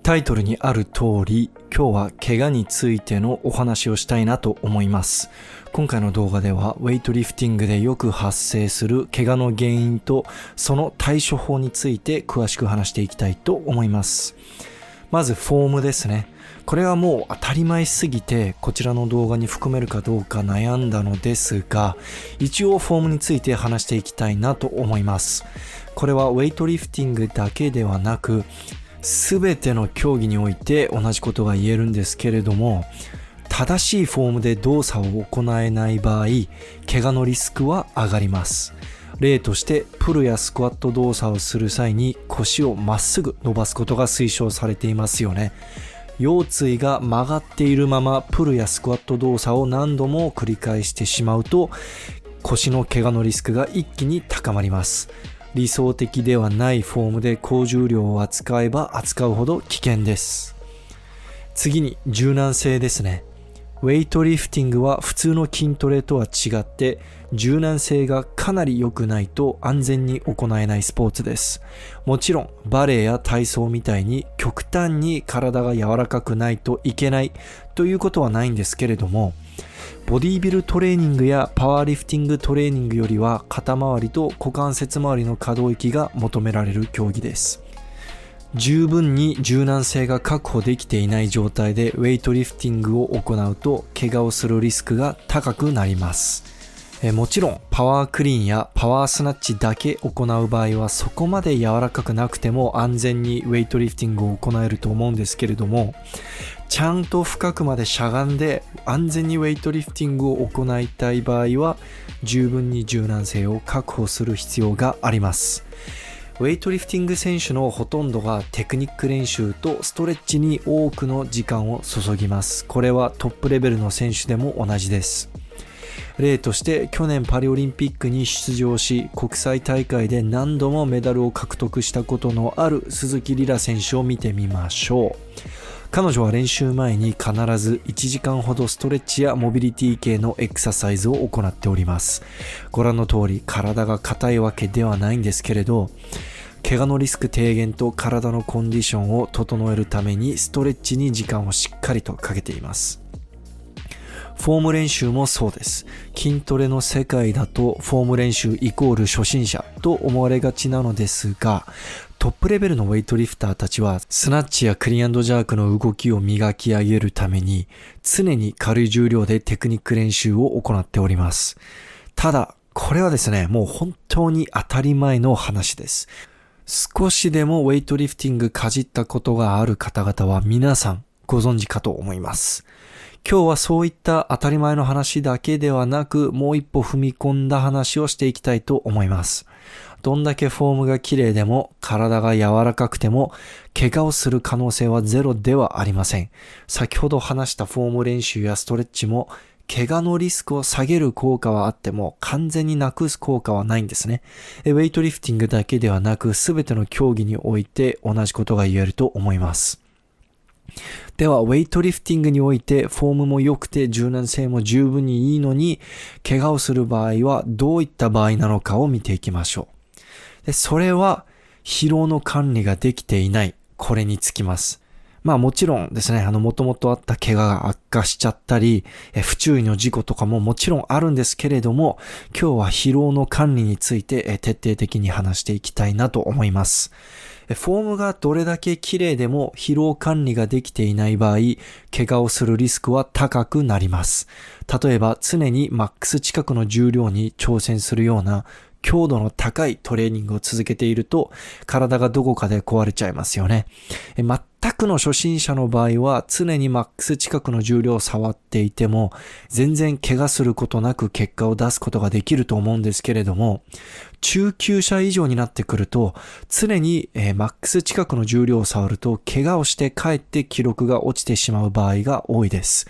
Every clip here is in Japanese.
タイトルにある通り、今日は怪我についてのお話をしたいなと思います。今回の動画ではウェイトリフティングでよく発生する怪我の原因とその対処法について詳しく話していきたいと思います。まずフォームですね。これはもう当たり前すぎてこちらの動画に含めるかどうか悩んだのですが、一応フォームについて話していきたいなと思います。これはウェイトリフティングだけではなくすべての競技において同じことが言えるんですけれども、正しいフォームで動作を行えない場合、怪我のリスクは上がります。例としてプルやスクワット動作をする際に腰をまっすぐ伸ばすことが推奨されていますよね。腰椎が曲がっているままプルやスクワット動作を何度も繰り返してしまうと、腰の怪我のリスクが一気に高まります。理想的ではないフォームで高重量を扱えば扱うほど危険です。次に柔軟性ですね。ウェイトリフティングは普通の筋トレとは違って柔軟性がかなり良くないと安全に行えないスポーツです。もちろんバレエや体操みたいに極端に体が柔らかくないといけないということはないんですけれども、ボディビルトレーニングやパワーリフティングトレーニングよりは肩周りと股関節周りの可動域が求められる競技です。十分に柔軟性が確保できていない状態でウェイトリフティングを行うと怪我をするリスクが高くなります。もちろんパワークリーンやパワースナッチだけ行う場合はそこまで柔らかくなくても安全にウェイトリフティングを行えると思うんですけれども、ちゃんと深くまでしゃがんで安全にウェイトリフティングを行いたい場合は十分に柔軟性を確保する必要があります。ウェイトリフティング選手のほとんどがテクニック練習とストレッチに多くの時間を注ぎます。これはトップレベルの選手でも同じです。例として去年パリオリンピックに出場し国際大会で何度もメダルを獲得したことのある鈴木リラ選手を見てみましょう。彼女は練習前に必ず1時間ほどストレッチやモビリティ系のエクササイズを行っております。ご覧の通り体が硬いわけではないんですけれど、怪我のリスク低減と体のコンディションを整えるためにストレッチに時間をしっかりとかけています。フォーム練習もそうです。筋トレの世界だとフォーム練習イコール初心者と思われがちなのですが、トップレベルのウェイトリフターたちはスナッチやクリーン&ジャークの動きを磨き上げるために常に軽い重量でテクニック練習を行っております。ただこれはですね、もう本当に当たり前の話です。少しでもウェイトリフティングかじったことがある方々は皆さんご存知かと思います。今日はそういった当たり前の話だけではなく、もう一歩踏み込んだ話をしていきたいと思います。どんだけフォームが綺麗でも、体が柔らかくても、怪我をする可能性はゼロではありません。先ほど話したフォーム練習やストレッチも、怪我のリスクを下げる効果はあっても、完全になくす効果はないんですね。ウェイトリフティングだけではなく、すべての競技において同じことが言えると思います。ではウェイトリフティングにおいてフォームも良くて柔軟性も十分にいいのに怪我をする場合はどういった場合なのかを見ていきましょう。で、それは疲労の管理ができていない、これにつきます。もちろんですね、もともとあった怪我が悪化しちゃったり不注意の事故とかももちろんあるんですけれども、今日は疲労の管理について徹底的に話していきたいなと思います。フォームがどれだけ綺麗でも疲労管理ができていない場合、怪我をするリスクは高くなります。例えば常にマックス近くの重量に挑戦するような強度の高いトレーニングを続けていると体がどこかで壊れちゃいますよね。全くの初心者の場合は常にマックス近くの重量を触っていても全然怪我することなく結果を出すことができると思うんですけれども、中級者以上になってくると常にマックス近くの重量を触ると怪我をしてかえって記録が落ちてしまう場合が多いです。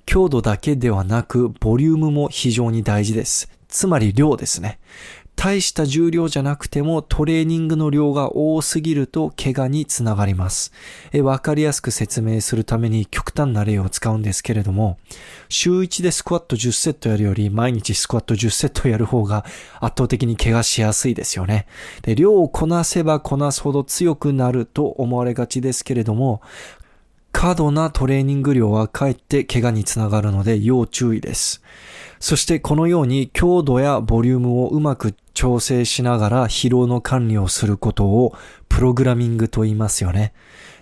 強度だけではなくボリュームも非常に大事です。つまり量ですね。大した重量じゃなくてもトレーニングの量が多すぎると怪我につながります。わかりやすく説明するために極端な例を使うんですけれども、週1でスクワット10セットやるより毎日スクワット10セットやる方が圧倒的に怪我しやすいですよね。で、量をこなせばこなすほど強くなると思われがちですけれども、過度なトレーニング量はかえって怪我につながるので要注意です。そしてこのように強度やボリュームをうまく調整しながら疲労の管理をすることをプログラミングと言いますよね。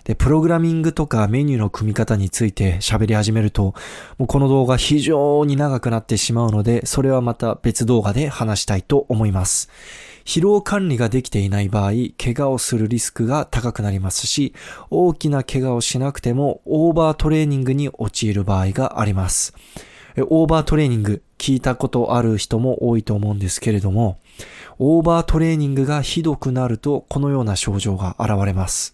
で、プログラミングとかメニューの組み方について喋り始めると、もうこの動画非常に長くなってしまうので、それはまた別動画で話したいと思います。疲労管理ができていない場合、怪我をするリスクが高くなりますし、大きな怪我をしなくてもオーバートレーニングに陥る場合があります。オーバートレーニング聞いたことある人も多いと思うんですけれども、オーバートレーニングがひどくなるとこのような症状が現れます。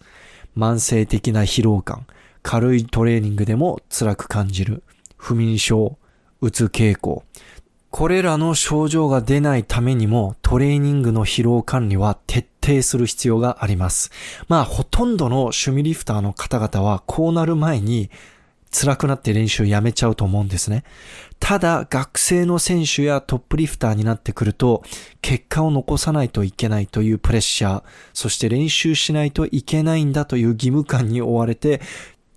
慢性的な疲労感、軽いトレーニングでも辛く感じる、不眠症、うつ傾向。これらの症状が出ないためにもトレーニングの疲労管理は徹底する必要があります。ほとんどの趣味リフターの方々はこうなる前に辛くなって練習やめちゃうと思うんですね。ただ学生の選手やトップリフターになってくると結果を残さないといけないというプレッシャー、そして練習しないといけないんだという義務感に追われて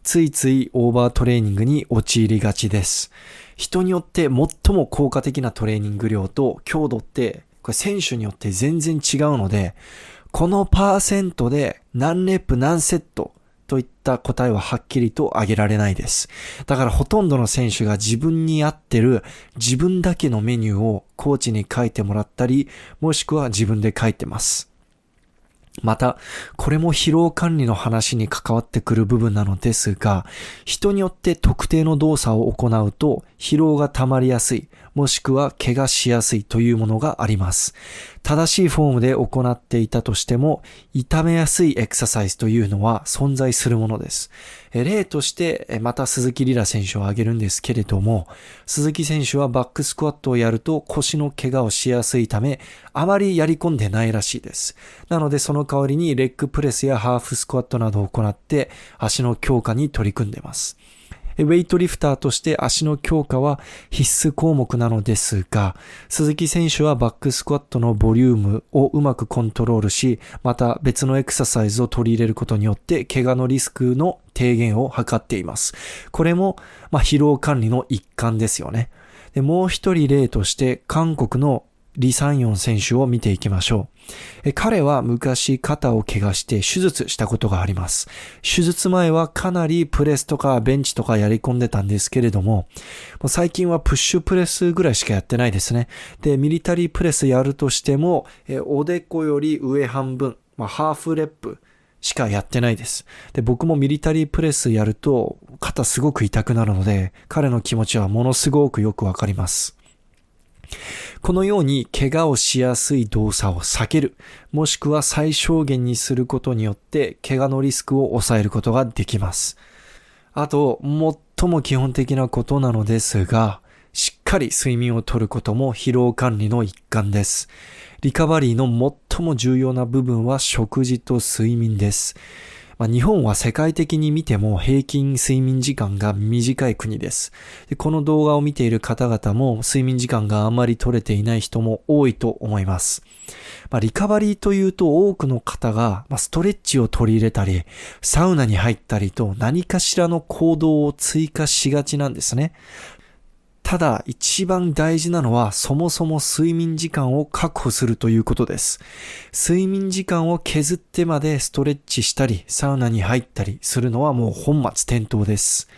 ついついオーバートレーニングに陥りがちです。人によって最も効果的なトレーニング量と強度ってこれ選手によって全然違うので、このパーセントで何レップ何セットといった答えははっきりと挙げられないです。だからほとんどの選手が自分に合ってる自分だけのメニューをコーチに書いてもらったり、もしくは自分で書いてます。また、これも疲労管理の話に関わってくる部分なのですが、人によって特定の動作を行うと疲労が溜まりやすい、もしくは怪我しやすいというものがあります。正しいフォームで行っていたとしても、痛めやすいエクササイズというのは存在するものです。例として、また鈴木リラ選手を挙げるんですけれども、鈴木選手はバックスクワットをやると腰の怪我をしやすいため、あまりやり込んでないらしいです。なのでその代わりにレッグプレスやハーフスクワットなどを行って足の強化に取り組んでいます。ウェイトリフターとして足の強化は必須項目なのですが、鈴木選手はバックスクワットのボリュームをうまくコントロールし、また別のエクササイズを取り入れることによって怪我のリスクの低減を図っています。これも疲労管理の一環ですよね。で、もう一人例として韓国のリ・サンヨン選手を見ていきましょう。彼は昔肩を怪我して手術したことがあります。手術前はかなりプレスとかベンチとかやり込んでたんですけれども、最近はプッシュプレスぐらいしかやってないですね。で、ミリタリープレスやるとしても、おでこより上半分、ハーフレップしかやってないです。で、僕もミリタリープレスやると肩すごく痛くなるので、彼の気持ちはものすごくよくわかります。このように怪我をしやすい動作を避ける、もしくは最小限にすることによって怪我のリスクを抑えることができます。あと、最も基本的なことなのですが、しっかり睡眠をとることも疲労管理の一環です。リカバリーの最も重要な部分は食事と睡眠です。日本は世界的に見ても平均睡眠時間が短い国です。で、この動画を見ている方々も睡眠時間があまり取れていない人も多いと思います。リカバリーというと多くの方がストレッチを取り入れたり、サウナに入ったりと何かしらの行動を追加しがちなんですね。ただ一番大事なのはそもそも睡眠時間を確保するということです。睡眠時間を削ってまでストレッチしたりサウナに入ったりするのはもう本末転倒です。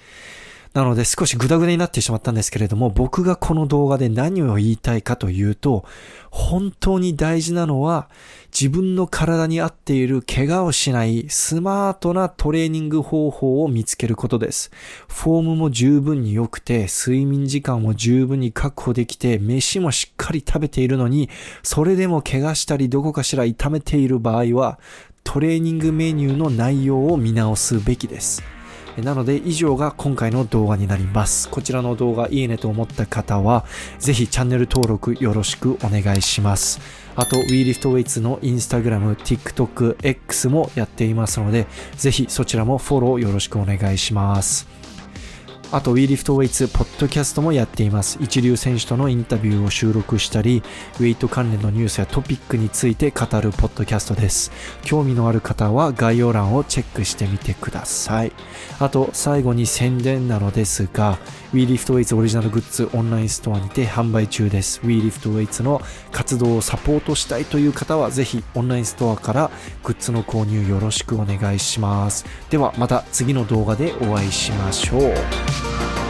なので少しグダグダになってしまったんですけれども、僕がこの動画で何を言いたいかというと、本当に大事なのは自分の体に合っている怪我をしないスマートなトレーニング方法を見つけることです。フォームも十分に良くて、睡眠時間も十分に確保できて、飯もしっかり食べているのに、それでも怪我したりどこかしら痛めている場合は、トレーニングメニューの内容を見直すべきです。なので以上が今回の動画になります。こちらの動画いいねと思った方はぜひチャンネル登録よろしくお願いします。あと WeLiftWeights の Instagram、TikTok、X もやっていますのでぜひそちらもフォローよろしくお願いします。あと WeLiftWeights ポッドキャストもやっています。一流選手とのインタビューを収録したり、ウェイト関連のニュースやトピックについて語るポッドキャストです。興味のある方は概要欄をチェックしてみてください。あと最後に宣伝なのですが、WeLiftWeights オリジナルグッズオンラインストアにて販売中です。WeLiftWeights の活動をサポートしたいという方はぜひオンラインストアからグッズの購入よろしくお願いします。ではまた次の動画でお会いしましょう。